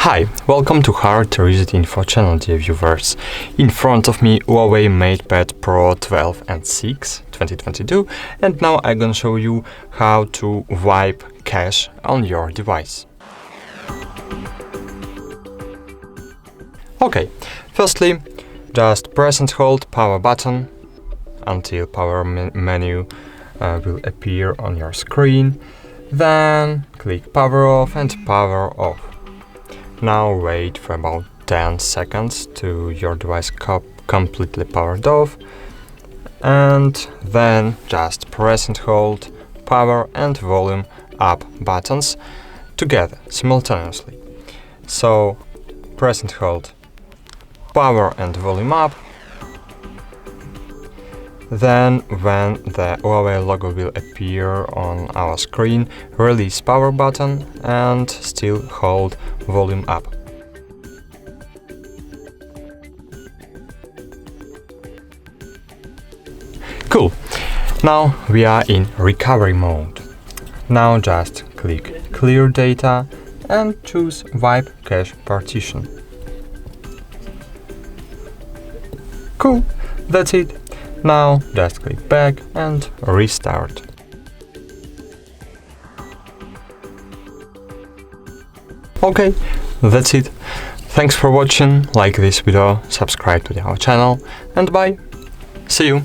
Hi, welcome to HardReset.Info channel, dear viewers. In front of me HUAWEI MatePad Pro 12 and 6 2022, and now I'm gonna show you how to wipe cache on your device. Okay, firstly, just press and hold power button until power menu will appear on your screen. Then click power off and power off. Now wait for about 10 seconds to your device completely powered off, and then just press and hold power and volume up buttons together simultaneously. So press and hold power and volume up. Then when the HUAWEI logo will appear on our screen, release power button and still hold volume up. Cool! Now we are in recovery mode. Now just click Clear Data and choose Wipe Cache Partition. Cool! That's it. Now just click back and restart. Okay, that's it. Thanks for watching, like this video, subscribe to our channel, and bye! See you!